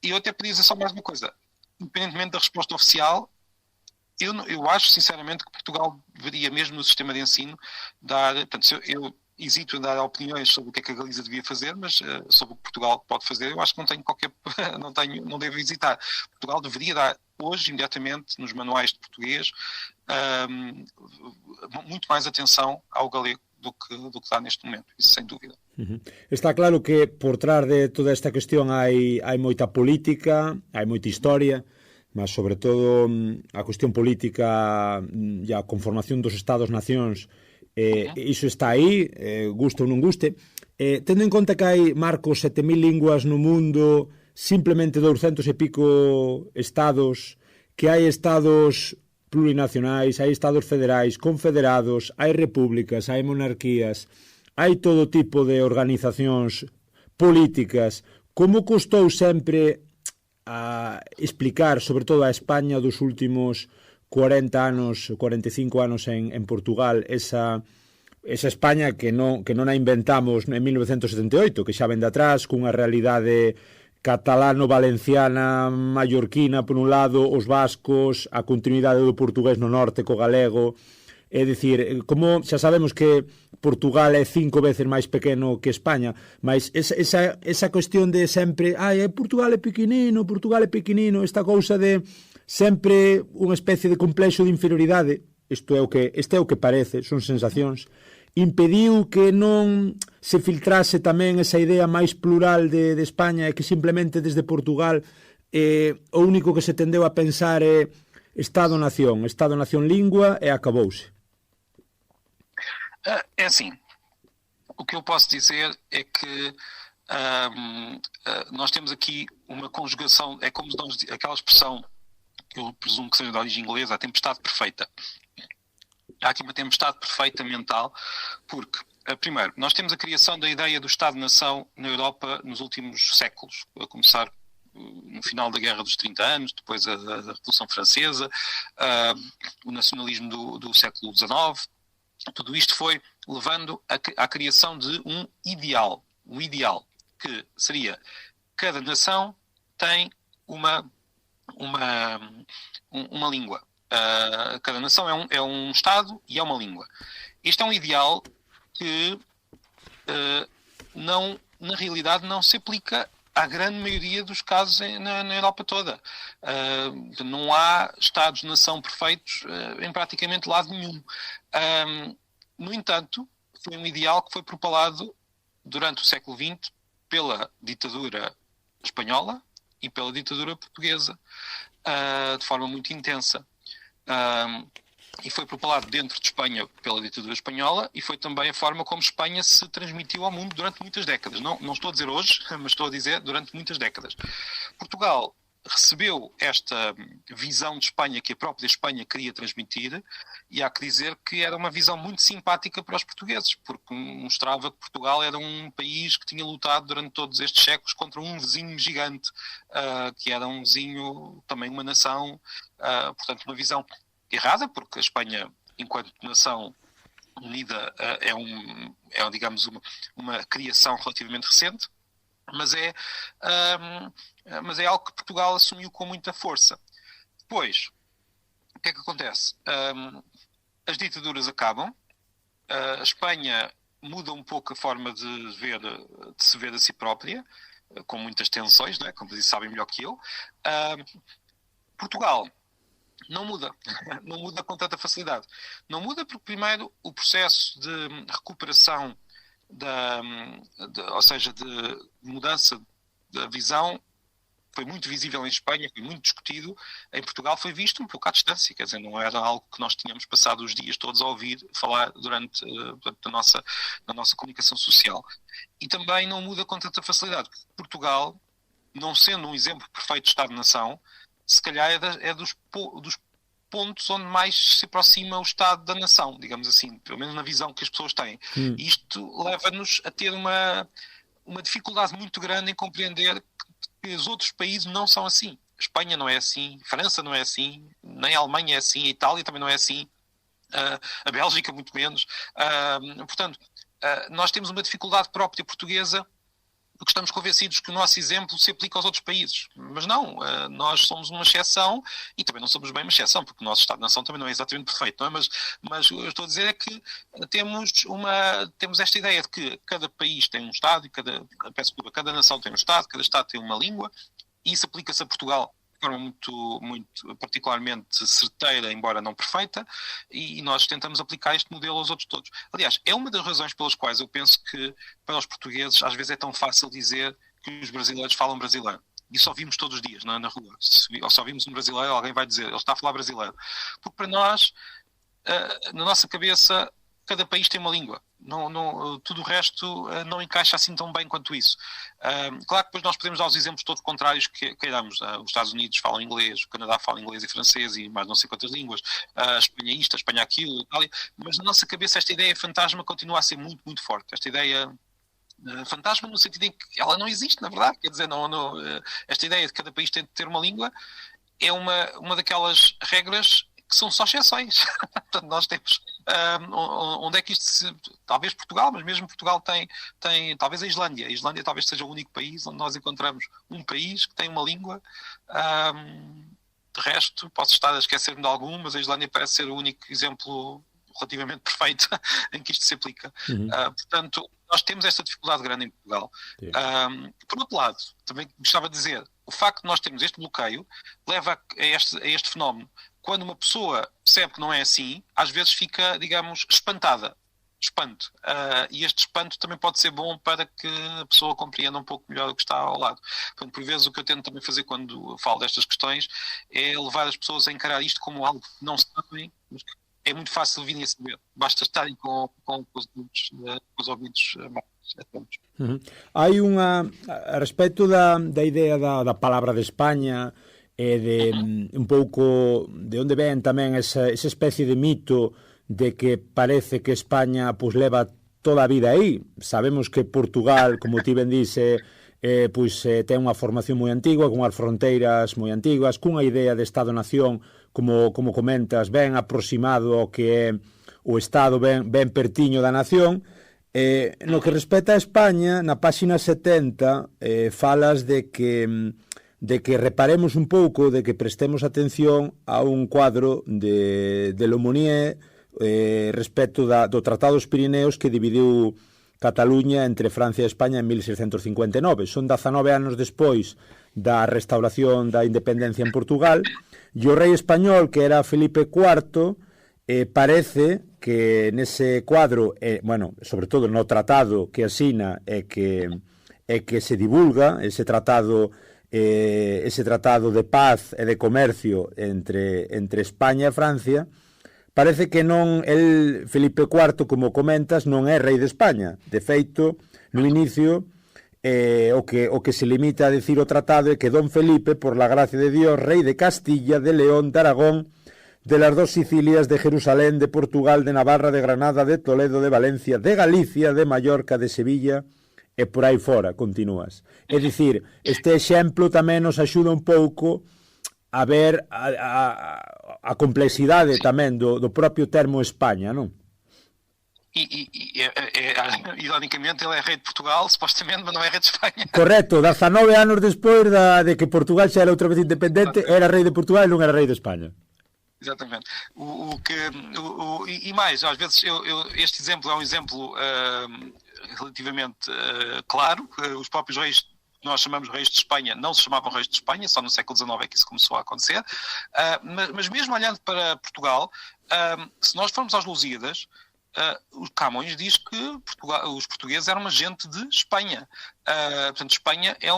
E eu até podia dizer só mais uma coisa, independentemente da resposta oficial, eu acho sinceramente que Portugal deveria, mesmo no sistema de ensino, dar, portanto, eu hesito em dar opiniões sobre o que é que a Galiza devia fazer, mas sobre o que Portugal pode fazer, eu acho que não devo hesitar. Portugal deveria dar hoje, imediatamente, nos manuais de português, muito mais atenção ao galego do que dá neste momento, isso sem dúvida. Está claro que por trás de toda esta cuestión hai moita política, hai moita historia, mas sobre todo a cuestión política e a conformación dos Estados-nacións, iso está aí, guste ou non guste. Tendo en conta que hai, Marcos, 7.000 linguas no mundo, simplemente 200 e pico estados, que hai estados plurinacionais, hai estados federais, confederados, hai repúblicas, hai monarquías, hai todo tipo de organizacións políticas. Como custou sempre a explicar, sobre todo a España dos últimos 40 anos, 45 anos en Portugal, esa España que non a inventamos en 1978, que xa ven de atrás, cunha realidade catalano-valenciana, mallorquina, por un lado, os vascos, a continuidade do portugués no norte co galego. É dicir, como xa sabemos que Portugal é 5 veces máis pequeno que España, mas esa cuestión de sempre, Portugal é pequenino, esta cousa de sempre unha especie de complexo de inferioridade, este é o que parece, son sensacións, impediu que non se filtrase tamén esa idea máis plural de España e que simplemente desde Portugal o único que se tendeu a pensar é Estado-nación, lingua e acabouse. É assim, o que eu posso dizer é que nós temos aqui uma conjugação, é como aquela expressão que eu presumo que seja de origem inglesa, a tempestade perfeita. Há aqui uma tempestade perfeita mental, porque, primeiro, nós temos a criação da ideia do Estado-nação na Europa nos últimos séculos, a começar no final da Guerra dos 30 anos, depois a Revolução Francesa, o nacionalismo do século XIX. Tudo isto foi levando à criação de um ideal que seria: cada nação tem uma língua. Cada nação é um Estado e é uma língua. Este é um ideal que na realidade não se aplica à grande maioria dos casos na Europa toda. Não há Estados-nação perfeitos em praticamente lado nenhum. No entanto, foi um ideal que foi propalado durante o século XX pela ditadura espanhola e pela ditadura portuguesa, de forma muito intensa. E foi propalado dentro de Espanha pela ditadura espanhola, e foi também a forma como Espanha se transmitiu ao mundo durante muitas décadas. Não estou a dizer hoje, mas estou a dizer durante muitas décadas. Portugal recebeu esta visão de Espanha que a própria Espanha queria transmitir, e há que dizer que era uma visão muito simpática para os portugueses, porque mostrava que Portugal era um país que tinha lutado durante todos estes séculos contra um vizinho gigante, que era um vizinho, também uma nação, portanto uma visão errada, porque a Espanha, enquanto nação unida, é digamos, uma criação relativamente recente, mas é algo que Portugal assumiu com muita força. Depois, o que é que acontece? As ditaduras acabam, a Espanha muda um pouco a forma de se ver a si própria, com muitas tensões, não é? Como vocês sabem melhor que eu. Portugal não muda com tanta facilidade. Não muda porque, primeiro, o processo de recuperação, ou seja, de mudança da visão, foi muito visível em Espanha, foi muito discutido. Em Portugal foi visto um pouco à distância, quer dizer, não era algo que nós tínhamos passado os dias todos a ouvir falar durante a nossa comunicação social. E também não muda com tanta facilidade. Portugal, não sendo um exemplo perfeito de Estado-nação, se calhar é dos pontos onde mais se aproxima o Estado da nação, digamos assim, pelo menos na visão que as pessoas têm. Isto leva-nos a ter uma dificuldade muito grande em compreender que os outros países não são assim. A Espanha não é assim, a França não é assim, nem a Alemanha é assim, a Itália também não é assim, a Bélgica muito menos. Portanto, nós temos uma dificuldade própria portuguesa, porque estamos convencidos que o nosso exemplo se aplica aos outros países. Mas não, nós somos uma exceção, e também não somos bem uma exceção, porque o nosso Estado-nação também não é exatamente perfeito, não é? Mas o que eu estou a dizer é que temos esta ideia de que cada país tem um Estado, e cada nação tem um Estado, cada Estado tem uma língua, e isso aplica-se a Portugal de forma muito particularmente certeira, embora não perfeita, e nós tentamos aplicar este modelo aos outros todos. Aliás, é uma das razões pelas quais eu penso que para os portugueses às vezes é tão fácil dizer que os brasileiros falam brasileiro. Isso ouvimos todos os dias na rua. Ou se ouvimos um brasileiro, alguém vai dizer, ele está a falar brasileiro. Porque para nós, na nossa cabeça, cada país tem uma língua. Tudo o resto não encaixa assim tão bem quanto isso. Claro que depois nós podemos dar os exemplos todos contrários que queiramos. Os Estados Unidos falam inglês, o Canadá fala inglês e francês e mais não sei quantas línguas. A Espanha isto, a Espanha aquilo, a Itália. Mas na nossa cabeça esta ideia fantasma continua a ser muito, muito forte. Esta ideia fantasma no sentido em que ela não existe, na verdade. Quer dizer, esta ideia de que cada país tem de ter uma língua é uma daquelas regras que são só exceções. Portanto, nós temos... onde é que isto talvez Portugal, mas mesmo Portugal tem talvez a Islândia. A Islândia talvez seja o único país onde nós encontramos um país que tem uma língua. De resto, posso estar a esquecer-me de algum, mas a Islândia parece ser o único exemplo relativamente perfeito em que isto se aplica. Portanto, nós temos esta dificuldade grande em Portugal. Por outro lado, também gostava de dizer, o facto de nós termos este bloqueio leva a este fenómeno. Quando uma pessoa percebe que não é assim, às vezes fica, digamos, espantada. Espanto. E este espanto também pode ser bom para que a pessoa compreenda um pouco melhor o que está ao lado. Portanto, por vezes, o que eu tento também fazer quando falo destas questões é levar as pessoas a encarar isto como algo que não sabem, mas que é muito fácil virem a saber. Basta estarem com os ouvidos mais atentos. Hai a respecto da idea da palabra de España e de un pouco de onde ven tamén esa especie de mito de que parece que España pois leva toda a vida aí. Sabemos que Portugal, como ti ben dice, ten unha formación moi antigua, con as fronteiras moi antiguas, cunha idea de Estado-nación, como comentas, ben aproximado ao que é o Estado, ben pertiño da nación. No que respecta a España, na páxina 70 falas de que reparemos un pouco, de que prestemos atención a un cuadro de Lemonnier respecto do Tratado dos Pirineos que dividiu Cataluña entre Francia e España en 1659. Son 19 anos despois da restauración da independencia en Portugal, e o rei español, que era Felipe IV, parece que nese cuadro, sobre todo no tratado que asina e que se divulga, ese tratado de paz e de comercio entre España e Francia, parece que non, Felipe IV, como comentas, non é rei de España. De feito, no inicio, o que se limita a decir o tratado é que Don Felipe, por la gracia de Dios, rei de Castilla, de León, de Aragón, de las dos Sicilias, de Jerusalén, de Portugal, de Navarra, de Granada, de Toledo, de Valencia, de Galicia, de Mallorca, de Sevilla, e por aí fora, continúas. É dicir, este exemplo tamén nos axuda un pouco a ver a complexidade tamén do propio termo España, non? Ironicamente, ele é rei de Portugal, supostamente, mas não é rei de Espanha. Correcto, 19 anos despois de que Portugal xa era outra vez independente, era rei de Portugal e non era rei de Espanha. Exatamente. E mais, às vezes, este exemplo é um exemplo relativamente claro. Os próprios reis, nós chamamos reis de Espanha, não se chamavam reis de Espanha, só no século XIX é que isso começou a acontecer. Mas mesmo olhando para Portugal, se nós formos aos Lusíadas, o Camões diz que os portugueses eram uma gente de Espanha. Portanto, Espanha é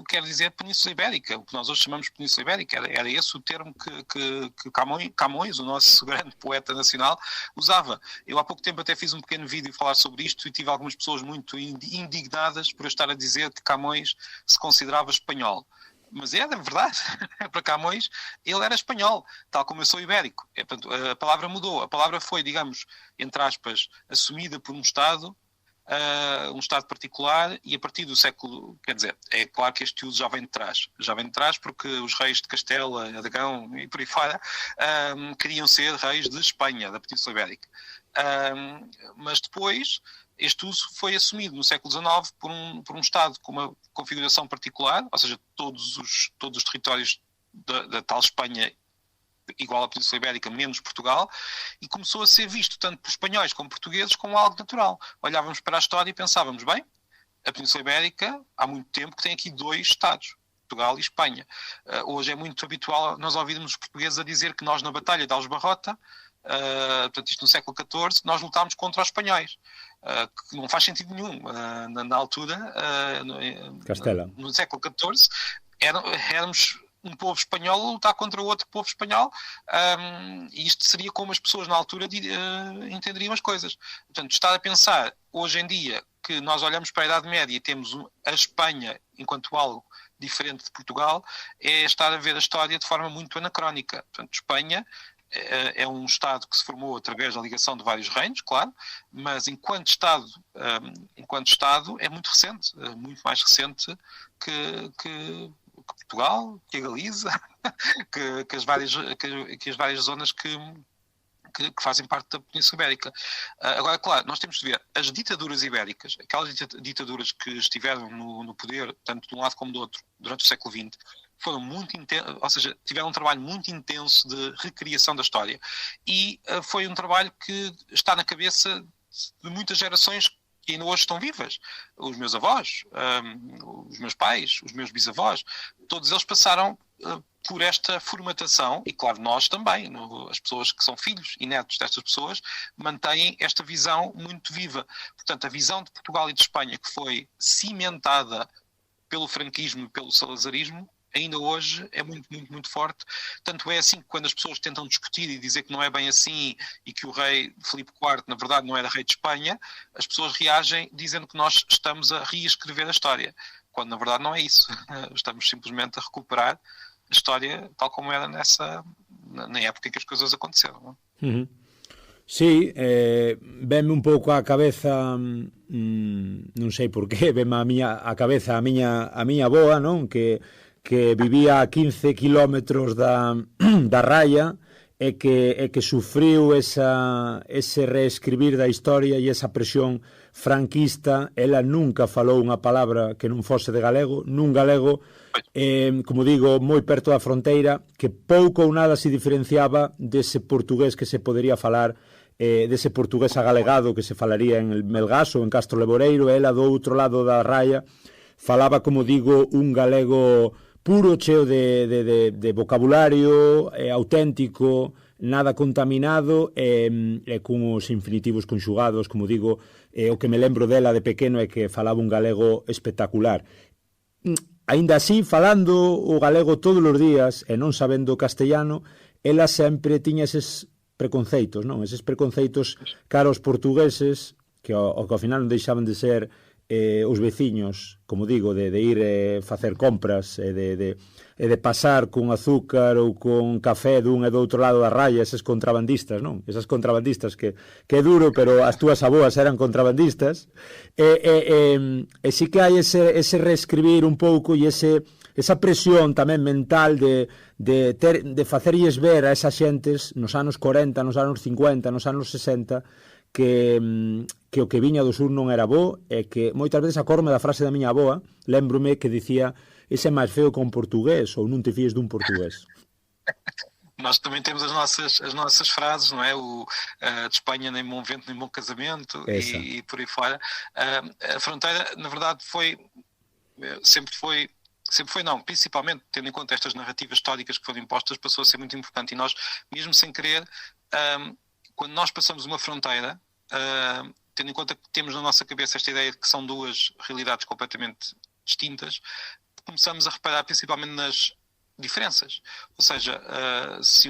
quer dizer, Península Ibérica, o que nós hoje chamamos de Península Ibérica. Era esse o termo que Camões, o nosso grande poeta nacional, usava. Eu há pouco tempo até fiz um pequeno vídeo a falar sobre isto e tive algumas pessoas muito indignadas por eu estar a dizer que Camões se considerava espanhol. Mas era verdade, para Camões ele era espanhol, tal como eu sou ibérico. Portanto, a palavra mudou, a palavra foi, digamos, entre aspas, assumida por um Estado particular, e a partir do século, quer dizer, é claro que este uso já vem de trás porque os reis de Castela, Aragão e por aí fora queriam ser reis de Espanha, da Península Ibérica. Mas depois este uso foi assumido no século XIX por um Estado com uma configuração particular, ou seja, todos os territórios da tal Espanha igual à Península Ibérica, menos Portugal, e começou a ser visto tanto por espanhóis como portugueses como algo natural. Olhávamos para a história e pensávamos, bem, a Península Ibérica há muito tempo que tem aqui dois Estados, Portugal e Espanha. Hoje é muito habitual nós ouvirmos os portugueses a dizer que nós na Batalha de Aljubarrota, portanto isto no século XIV, nós lutámos contra os espanhóis. Que não faz sentido nenhum. Na altura, no século XIV, éramos um povo espanhol a lutar contra outro povo espanhol, e isto seria como as pessoas na altura entenderiam as coisas. Portanto, estar a pensar hoje em dia que nós olhamos para a Idade Média e temos a Espanha enquanto algo diferente de Portugal, é estar a ver a história de forma muito anacrónica. Portanto, Espanha é um Estado que se formou através da ligação de vários reinos, claro, mas enquanto Estado é muito recente, muito mais recente que Portugal, que a Galiza, que as várias zonas que fazem parte da Península Ibérica. Agora, claro, nós temos de ver as ditaduras ibéricas, aquelas ditaduras que estiveram no poder, tanto de um lado como do outro, durante o século XX, foram muito intensos, ou seja, tiveram um trabalho muito intenso de recriação da história. E foi um trabalho que está na cabeça de muitas gerações que ainda hoje estão vivas. Os meus avós, os meus pais, os meus bisavós, todos eles passaram por esta formatação, e claro, nós também, as pessoas que são filhos e netos destas pessoas, mantêm esta visão muito viva. Portanto, a visão de Portugal e de Espanha, que foi cimentada pelo franquismo e pelo salazarismo, ainda hoje é muito, muito, muito forte. Tanto é assim que quando as pessoas tentam discutir e dizer que não é bem assim e que o rei Filipe IV, na verdade, não era rei de Espanha, as pessoas reagem dizendo que nós estamos a reescrever a história, quando na verdade não é isso. Estamos simplesmente a recuperar a história tal como era na época em que as coisas aconteceram. Não? Uhum. Sí, venme un pouco á cabeza, non sei por qué, venme á cabeza a miña avoa, non? Que vivía a 15 kilómetros da raya e que sufriu ese reescribir da historia e esa presión franquista. Ela nunca falou unha palabra que non fose de galego, nun galego, como digo, moi perto da fronteira, que pouco ou nada se diferenciaba dese portugués que se podería falar, dese portugués agalegado que se falaría en Melgaço ou en Castro Leboreiro. Ela do outro lado da raya falaba, como digo, un galego puro, cheo de vocabulario, auténtico, nada contaminado, e con os infinitivos conxugados, como digo. O que me lembro dela de pequeno é que falaba un galego espectacular. Aínda así, falando o galego todos os días e non sabendo castellano, ela sempre tiña eses preconceitos, non? Eses preconceitos cara aos portugueses, que ao final non deixaban de ser os veciños, como digo, de ir facer compras e de pasar con azúcar ou con café dun e do outro lado da raya, eses contrabandistas, non? Esas contrabandistas que é duro, pero as túas aboas eran contrabandistas. E sí que hai ese reescribir un pouco e esa presión tamén mental de facerlles ver a esas xentes nos anos 40, nos anos 50, nos anos 60, que o que viña do sur non era bo, e que moitas veces acorme da frase da miña avoa, lembrome que dicía: ese é máis feo que un portugués, ou non te fíes dun portugués. Nós também temos as nossas frases, não é? De Espanha nem bom vento nem bom casamento, e por aí fora. A fronteira, na verdade, sempre foi não, principalmente tendo em conta estas narrativas históricas que foram impostas, passou a ser muito importante. E nós, mesmo sem querer, quando nós passamos uma fronteira, tendo em conta que temos na nossa cabeça esta ideia de que são duas realidades completamente distintas, começamos a reparar principalmente nas diferenças. Ou seja, se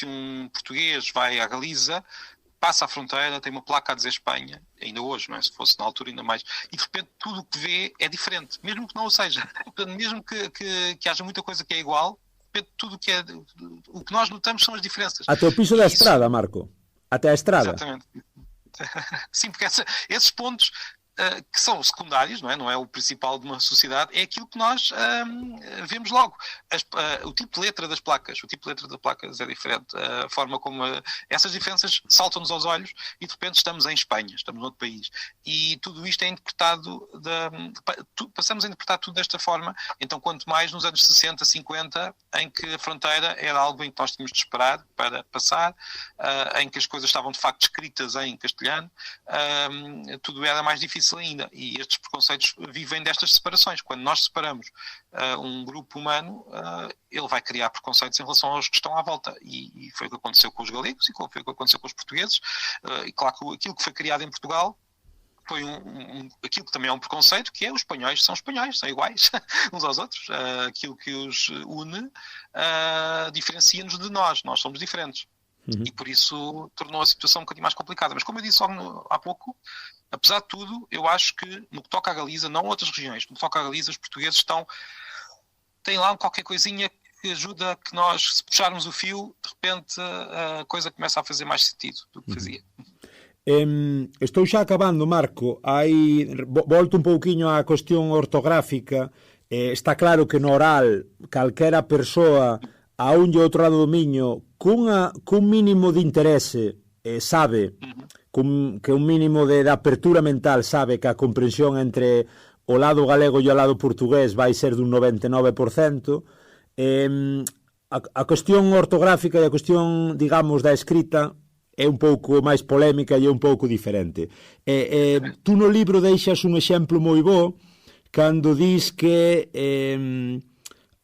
um português vai à Galiza, passa a fronteira, tem uma placa a dizer Espanha, ainda hoje, não é? Se fosse na altura ainda mais, e de repente tudo o que vê é diferente, mesmo que não o seja. Portanto, mesmo que haja muita coisa que é igual, de repente tudo o que nós notamos são as diferenças. Até o piso da estrada, Marco. Até a estrada. Exatamente. Sim, porque esses pontos que são secundários, não é o principal de uma sociedade, é aquilo que nós vemos logo. O tipo de letra das placas, é diferente. A forma como essas diferenças saltam-nos aos olhos e de repente estamos em Espanha, estamos noutro país. E tudo isto é interpretado, passamos a interpretar tudo desta forma. Então, quanto mais nos anos 60, 50, em que a fronteira era algo em que nós tínhamos de esperar para passar, em que as coisas estavam de facto escritas em castelhano, tudo era mais difícil ainda, e estes preconceitos vivem destas separações. Quando nós separamos um grupo humano, ele vai criar preconceitos em relação aos que estão à volta, e foi o que aconteceu com os galegos e foi o que aconteceu com os portugueses. E claro que aquilo que foi criado em Portugal foi aquilo que também é um preconceito, que é os espanhóis, são iguais uns aos outros. Aquilo que os une diferencia-nos de nós somos diferentes. E por isso tornou a situação um bocadinho mais complicada. Mas como eu disse há pouco, apesar de tudo, eu acho que no que toca à Galiza, não a outras regiões, no que toca à Galiza, os portugueses têm lá qualquer coisinha que ajuda, que nós, se puxarmos o fio, de repente a coisa começa a fazer mais sentido do que fazia. Estou xa acabando, Marco. Volto un pouquiño á cuestión ortográfica. está claro que no oral calquera persoa a un e outro lado do miño cun mínimo de interese sabe, que un mínimo de apertura mental sabe que a comprensión entre o lado galego e o lado portugués vai ser dun 99%. A cuestión ortográfica e a cuestión, digamos, da escrita é un pouco máis polémica e é un pouco diferente. Tú no libro deixas un exemplo moi bo cando dis que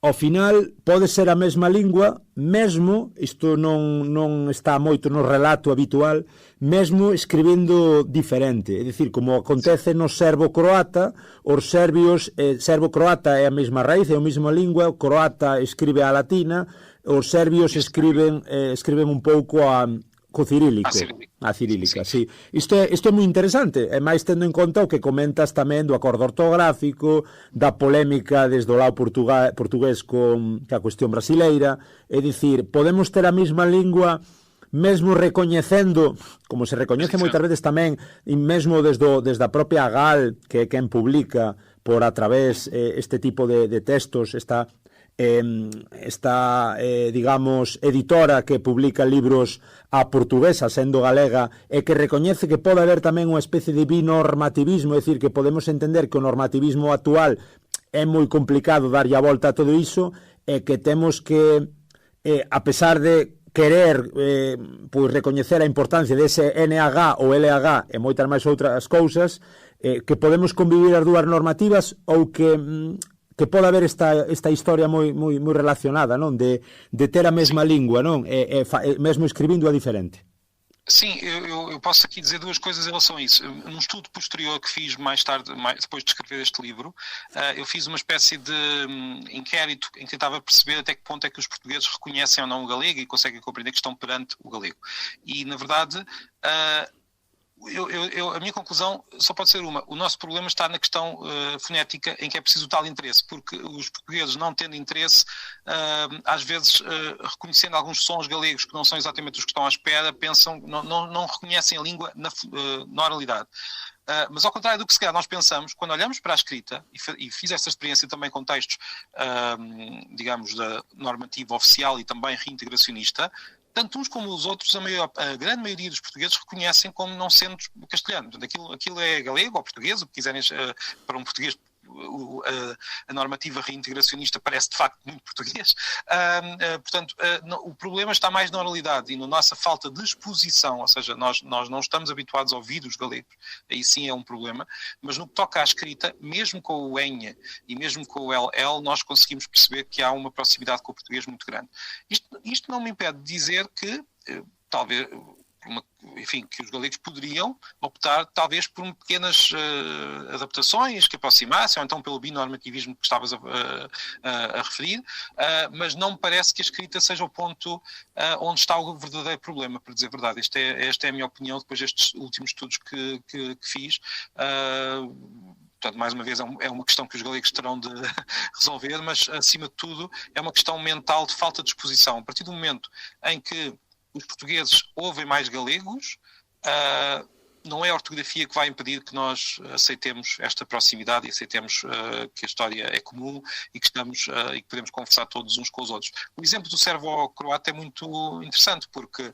ao final pode ser a mesma lingua, mesmo, isto non está moito no relato habitual, mesmo escribindo diferente. É dicir, como acontece no serbo-croata, os serbios, serbo-croata é a mesma raíz, é a mesma lingua, o croata escribe a latina, os serbios escriben un pouco co cirílico. A cirílica, sí. Isto é moi interesante, e máis tendo en conta o que comentas tamén do acordo ortográfico, da polémica desde o lado portugués con a cuestión brasileira, é dicir, podemos ter a mesma lingua mesmo recoñecendo, como se recoñece moitas veces tamén, e mesmo desde a propia GAL, que é quen publica por a través este tipo de textos, esta digamos, editora que publica libros a portuguesa, sendo galega, e que recoñece que pode haber tamén unha especie de binormativismo, é dicir, que podemos entender que o normativismo actual é moi complicado darlle a volta a todo iso, e que temos que, a pesar de querer pois recoñecer a importancia dese NH ou LH e moitas máis outras cousas, que podemos convivir as dúas normativas ou que pode haber esta historia moi relacionada, non? De ter a mesma lingua, non? Mesmo escribindo a diferente. Sim, eu posso aqui dizer duas coisas em relação a isso. Num estudo posterior que fiz mais tarde, depois de escrever este livro, eu fiz uma espécie de inquérito em que tentava perceber até que ponto é que os portugueses reconhecem ou não o galego e conseguem compreender que estão perante o galego. E, na verdade, a minha conclusão só pode ser uma. O nosso problema está na questão fonética, em que é preciso tal interesse, porque os portugueses, não tendo interesse, às vezes, reconhecendo alguns sons galegos que não são exatamente os que estão à espera, pensam, não reconhecem a língua na oralidade. Mas ao contrário do que se calhar nós pensamos, quando olhamos para a escrita, e fiz esta experiência também com textos, digamos, da normativa oficial e também reintegracionista, tanto uns como os outros, a grande maioria dos portugueses reconhecem como não sendo castelhano. Aquilo é galego ou português, o que quiserem, para um português. A normativa reintegracionista parece de facto muito português. Portanto, o problema está mais na oralidade e na nossa falta de exposição, ou seja, nós não estamos habituados a ouvir os galegos, aí sim é um problema, mas no que toca à escrita, mesmo com o ENHA e mesmo com o LL, nós conseguimos perceber que há uma proximidade com o português muito grande. Isto não me impede de dizer que, talvez... enfim, que os galegos poderiam optar talvez por pequenas adaptações que aproximassem, ou então pelo binormativismo que estavas a referir, mas não me parece que a escrita seja o ponto onde está o verdadeiro problema, para dizer a verdade. Esta é a minha opinião depois destes últimos estudos que fiz. Portanto, mais uma vez, é uma questão que os galegos terão de resolver, mas, acima de tudo, é uma questão mental de falta de exposição. A partir do momento em que os portugueses ouvem mais galegos, não é a ortografia que vai impedir que nós aceitemos esta proximidade e aceitemos que a história é comum e que e que podemos conversar todos uns com os outros. O exemplo do servo-croata é muito interessante, porque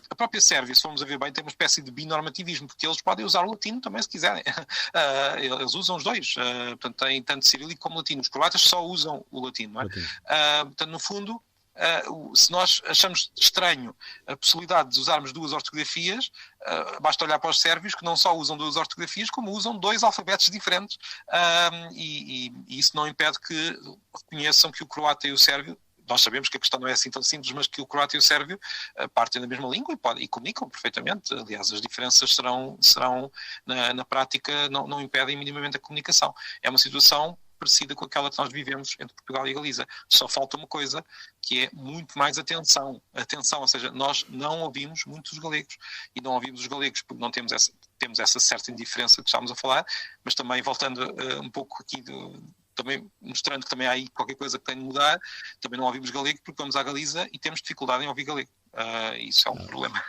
a própria Sérvia, se formos a ver bem, tem uma espécie de binormativismo, porque eles podem usar o latino também se quiserem. Eles usam os dois, portanto têm tanto cirílico como latino. Os croatas só usam o latino, não é? Portanto, no fundo, se nós achamos estranho a possibilidade de usarmos duas ortografias, basta olhar para os sérvios que não só usam duas ortografias, como usam dois alfabetos diferentes, e isso não impede que reconheçam que o croata e o sérvio, nós sabemos que a questão não é assim tão simples, mas que o croata e o sérvio partem da mesma língua e comunicam perfeitamente. Aliás, as diferenças serão na prática, não impedem minimamente a comunicação. É uma situação parecida com aquela que nós vivemos entre Portugal e Galiza. Só falta uma coisa, que é muito mais atenção, ou seja, nós não ouvimos muitos galegos, e não ouvimos os galegos porque não temos essa certa indiferença que estamos a falar, mas também voltando um pouco aqui, também mostrando que também há aí qualquer coisa que tem de mudar, também não ouvimos galego porque vamos à Galiza e temos dificuldade em ouvir galego. Isso é um problema.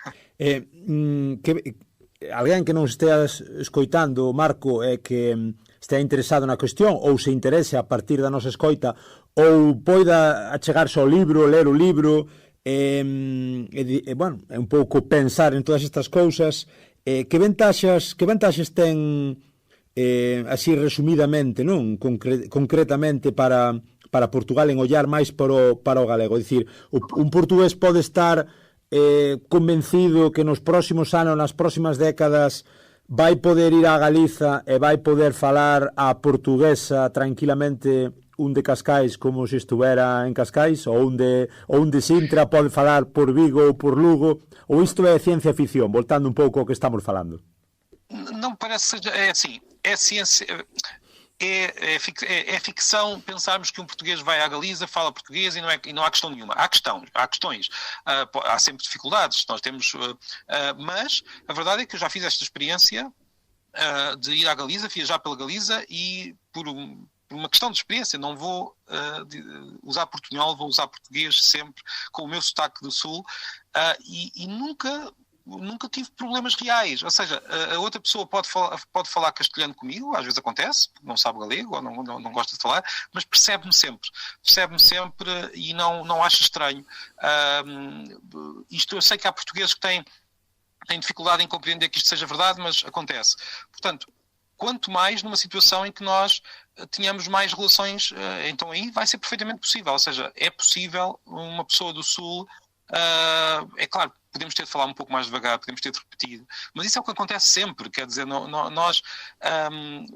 Alguén que non esteas escoitando, Marco, é que estea interesado na cuestión ou se interese a partir da nosa escoita ou poida achegarse ao libro, ler o libro, bueno, é un pouco pensar en todas estas cousas. Que ventaxas ten, así resumidamente, non? Concretamente para Portugal en ollar máis para o galego? É dicir, un portugués pode estar convencido que nos próximos anos, nas próximas décadas, vai poder ir a Galiza e vai poder falar a portuguesa tranquilamente un de Cascais como se estuvera en Cascais, ou un de Sintra pode falar por Vigo ou por Lugo, ou isto é ciencia ficción, voltando un pouco ao que estamos falando? Não parece que seja, é assim, é ciência, é ficção pensarmos que um português vai à Galiza, fala português e não há questão nenhuma. Há questões, há sempre dificuldades, nós temos, mas a verdade é que eu já fiz esta experiência de ir à Galiza, viajar pela Galiza e por uma questão de experiência, não vou usar portunhol, vou usar português sempre com o meu sotaque do Sul e nunca tive problemas reais. Ou seja, a outra pessoa pode falar castelhano comigo, às vezes acontece, não sabe galego ou não gosta de falar, mas percebe-me sempre e não acha estranho. Isto eu sei que há portugueses que têm dificuldade em compreender que isto seja verdade, mas acontece. Portanto, quanto mais numa situação em que nós tenhamos mais relações, então aí vai ser perfeitamente possível. Ou seja, é possível uma pessoa do Sul, é claro, podemos ter de falar um pouco mais devagar, podemos ter de repetir, mas isso é o que acontece sempre, quer dizer, nós,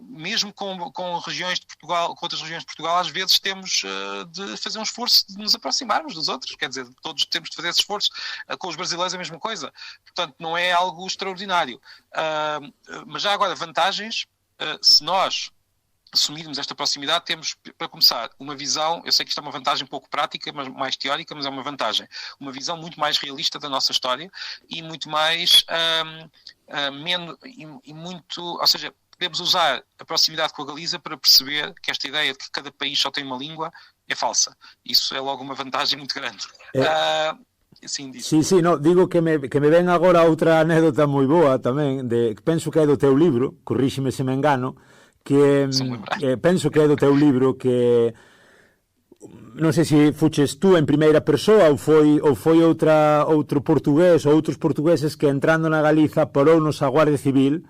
mesmo com regiões de Portugal, com outras regiões de Portugal, às vezes temos de fazer um esforço de nos aproximarmos dos outros, quer dizer, todos temos de fazer esse esforço. Com os brasileiros é a mesma coisa, portanto não é algo extraordinário. Mas já agora, vantagens, se nós assumirmos esta proximidade, temos, para começar, uma visão, eu sei que isto é uma vantagem um pouco prática, mas mais teórica, mas é uma vantagem, uma visão muito mais realista da nossa história e muito mais, ou seja, podemos usar a proximidade com a Galiza para perceber que esta ideia de que cada país só tem uma língua é falsa. Isso é logo uma vantagem muito grande. Sí, no, digo que me ven agora outra anécdota moi boa tamén, que penso que é do teu libro, corríxeme se me engano, que penso que é do teu libro, que non sei se fuches tú en primeira persoa ou foi outro portugués ou outros portugueses que entrando na Galiza parounos a Guardia Civil,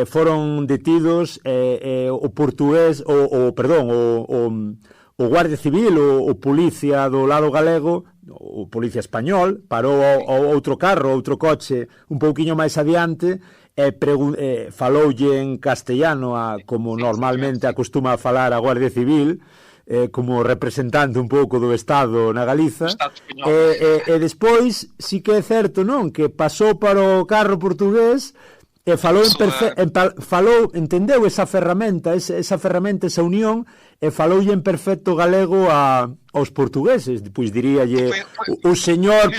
foron detidos, o portugués o Guardia Civil, o policía do lado galego, o policía español, parou outro carro, outro coche un pouquiño máis adiante e faloulle en castellano, como normalmente acostuma a falar a Guardia Civil, como representante un pouco do Estado na Galiza, e despois sí que é certo, non, que pasou para o carro portugués e entendeu esa ferramenta, esa unión, e faloulle en perfecto galego aos portugueses. Pois diríalle o señor...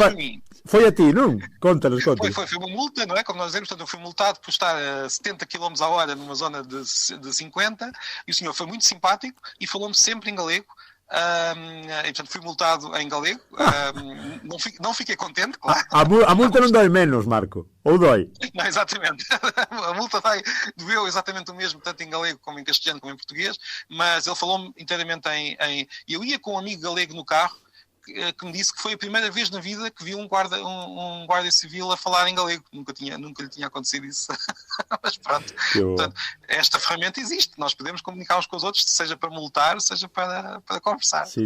Foi a ti, non? Conta-nos. Foi uma multa, não é? Como nós dizemos, portanto, eu fui multado por estar a 70 km a hora numa zona de 50, e o senhor foi muito simpático e falou-me sempre em galego. E, portanto, fui multado em galego. Não fiquei contente, claro. A multa não dói menos, Marco? Ou dói? Não, exatamente. A multa doeu exatamente o mesmo, tanto em galego como em castelhano como em português, mas ele falou-me inteiramente em... Eu ia com um amigo galego no carro, que me disse que foi a primeira vez na vida que viu um guarda civil a falar em galego. Nunca lhe tinha acontecido isso. Mas pronto, portanto, esta ferramenta existe. Nós podemos comunicar uns com os outros, seja para multar, seja para conversar. Sí.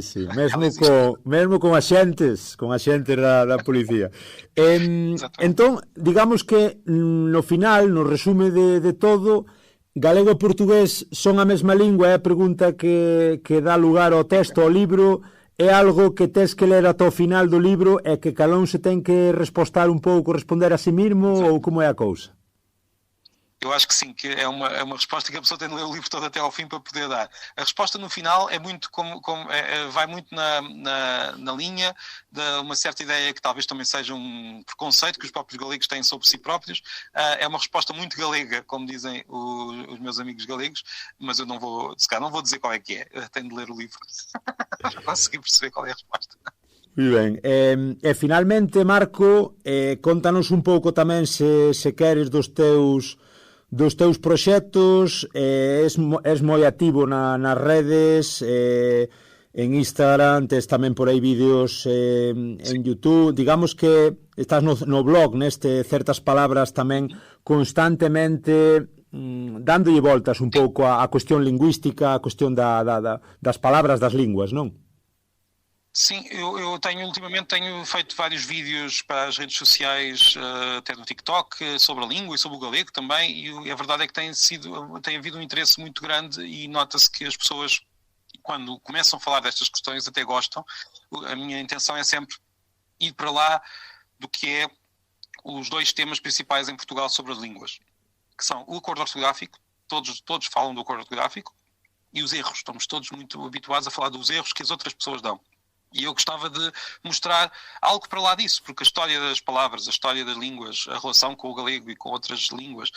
Mesmo con axentes da policía. Entón, digamos que no final, no resume de todo, galego e portugués son a mesma lingua. É a pregunta que dá lugar ao texto, ao libro. É algo que tes que ler ata o final do libro e que cada un se ten que responder a si mesmo, ou como é a cousa? Eu acho que sim, que é uma resposta que a pessoa tem de ler o livro todo até ao fim para poder dar. A resposta no final é muito vai muito na linha de uma certa ideia que talvez também seja um preconceito que os próprios galegos têm sobre si próprios. É uma resposta muito galega, como dizem os meus amigos galegos, mas eu não vou dizer qual é que é. Eu tenho de ler o livro para conseguir perceber qual é a resposta. Moi ben. E finalmente, Marco, contanos un pouco tamén, se queres, dos dos teus proxectos, és moi activo nas redes, en Instagram, tes tamén por aí vídeos en YouTube, digamos que estás no blog, neste Certas Palabras tamén constantemente dándolle voltas un pouco a cuestión lingüística, a cuestión das palabras das linguas, non? Sim, eu ultimamente tenho feito vários vídeos para as redes sociais, até no TikTok, sobre a língua e sobre o galego também, e a verdade é que tem havido um interesse muito grande e nota-se que as pessoas, quando começam a falar destas questões, até gostam. A minha intenção é sempre ir para lá do que é os dois temas principais em Portugal sobre as línguas, que são o acordo ortográfico, todos falam do acordo ortográfico, e os erros. Estamos todos muito habituados a falar dos erros que as outras pessoas dão. E eu gostava de mostrar algo para lá disso, porque a história das palavras, a história das línguas, a relação com o galego e com outras línguas,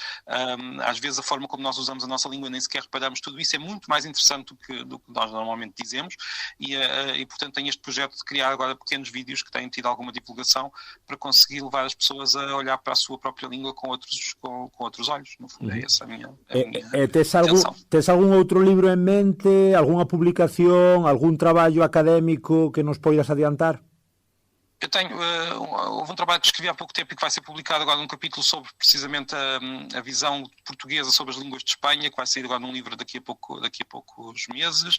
às vezes a forma como nós usamos a nossa língua, nem sequer reparamos, tudo isso é muito mais interessante do que nós normalmente dizemos, e portanto tenho este projeto de criar agora pequenos vídeos que têm tido alguma divulgação para conseguir levar as pessoas a olhar para a sua própria língua com outros olhos. No fundo, é essa a minha intenção. Tes algún outro libro en mente, algunha publicación, algún traballo académico que nos poidas adiantar? Eu tenho, houve um trabalho que escrevi há pouco tempo e que vai ser publicado agora num capítulo sobre precisamente a visão portuguesa sobre as línguas de Espanha, que vai sair agora num livro daqui a poucos meses,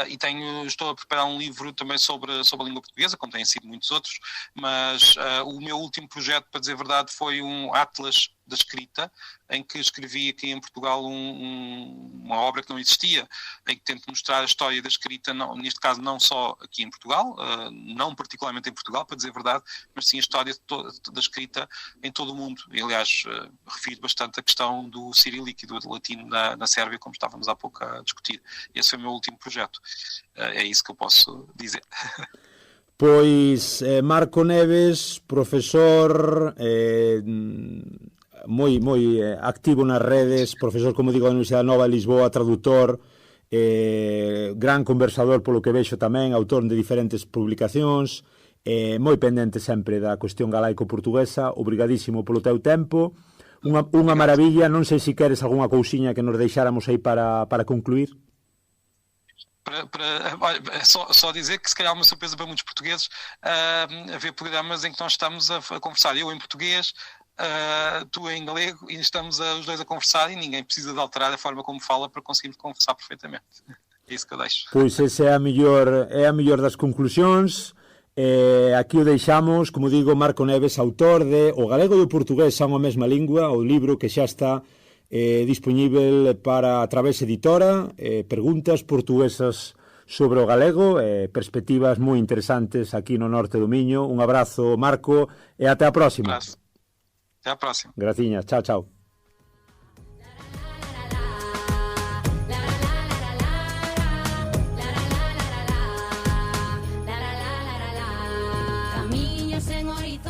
e estou a preparar um livro também sobre a língua portuguesa, como têm sido muitos outros, mas o meu último projeto, para dizer a verdade, foi um atlas da escrita, em que escrevi aqui em Portugal uma obra que não existia, em que tento mostrar a história da escrita, neste caso não só aqui em Portugal, não particularmente em Portugal, para dizer a verdade, mas sim a história da escrita em todo o mundo. E, aliás, refiro bastante a questão do cirílico e do latino na Sérvia, como estávamos há pouco a discutir. Esse foi o meu último projeto. É isso que eu posso dizer. Pois, Marco Neves, profesor, moi activo nas redes, profesor, como digo, da Universidade Nova de Lisboa, traductor, gran conversador polo que vexo tamén, autor de diferentes publicacións, moi pendente sempre da cuestión galaico-portuguesa. Obrigadísimo polo teu tempo, unha maravilla. Non sei se queres algunha cousiña que nos deixáramos aí para concluir. Só dizer que se calhar é uma surpresa para muitos portugueses haver programas em que nós estamos a conversar, eu em português, tu em galego, e estamos os dois a conversar e ninguém precisa de alterar a forma como fala para conseguirmos conversar perfeitamente. É isso que eu deixo. Pois esa é a mellor das conclusións. Aquí o deixamos, como digo, Marco Neves, autor de O galego e o portugués son a mesma lingua, o libro que xa está dispoñível para a Través Editora, preguntas portuguesas sobre o galego, perspectivas moi interesantes aquí no norte do Miño. Un abrazo, Marco, e até a próxima. Até a próxima. Graciñas, chao, chao.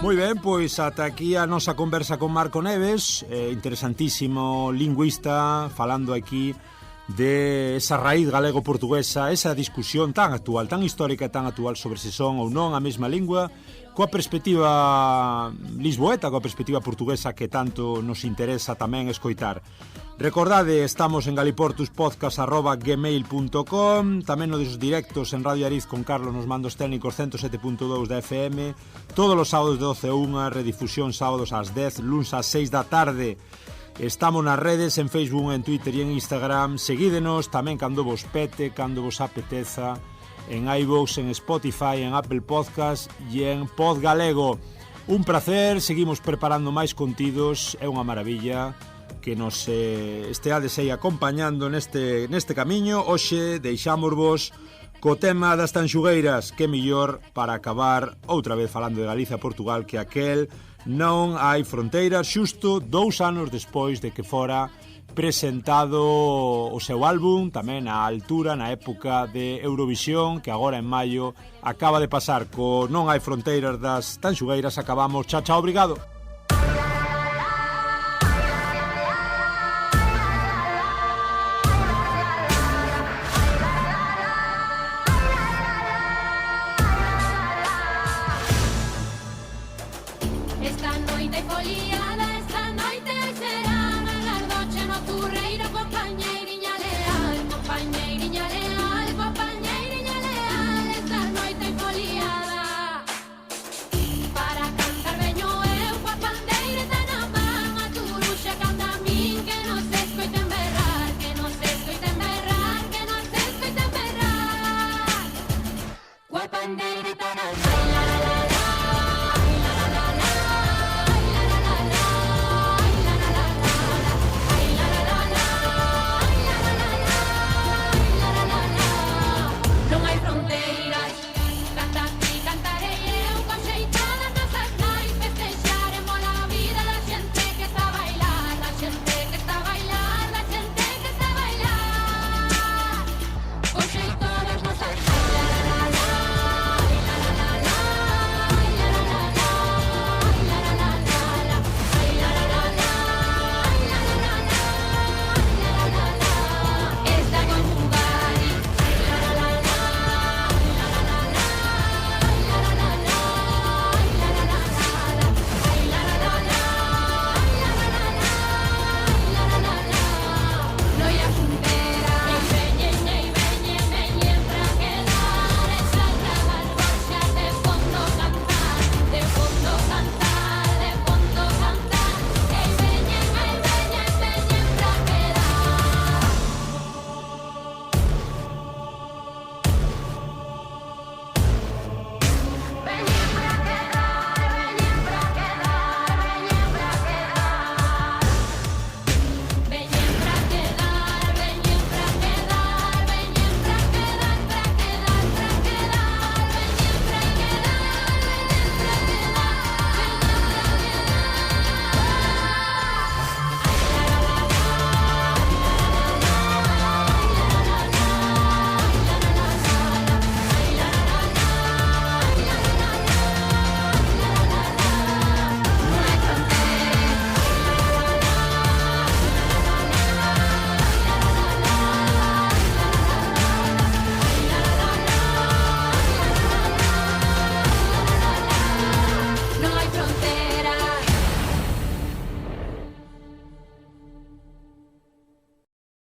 Moi ben, pois ata aquí a nosa conversa con Marco Neves, interesantísimo lingüista, falando aquí de esa raíz galego-portuguesa, esa discusión tan actual, tan histórica e tan actual sobre se son ou non a mesma lingua, coa perspectiva lisboeta, coa perspectiva portuguesa que tanto nos interesa tamén escoitar. Recordade, estamos en galiportuspodcast@gmail.com, tamén nos dos directos en Radio Ariz con Carlos nos mandos técnicos 107.2 da FM, todos os sábados de 12 a 1, redifusión sábados ás 10, luns ás 6 da tarde. Estamos nas redes, en Facebook, en Twitter e en Instagram. Seguídenos tamén cando vos pete, cando vos apeteza, en iVoox, en Spotify, en Apple Podcast e en Podgalego. Un placer, seguimos preparando máis contidos, é unha maravilla que nos esteades aí acompañando neste camiño. Hoxe deixámosvos co tema das tanxugueiras, que mellor para acabar outra vez falando de Galicia e Portugal que aquel Non hai fronteiras, xusto 2 anos despois de que fora presentado o seu álbum, tamén á altura, na época de Eurovisión, que agora en maio acaba de pasar. Co Non hai fronteiras das tanxugueiras acabamos. Chao, chao, obrigado. Esta noite foliada, esta noite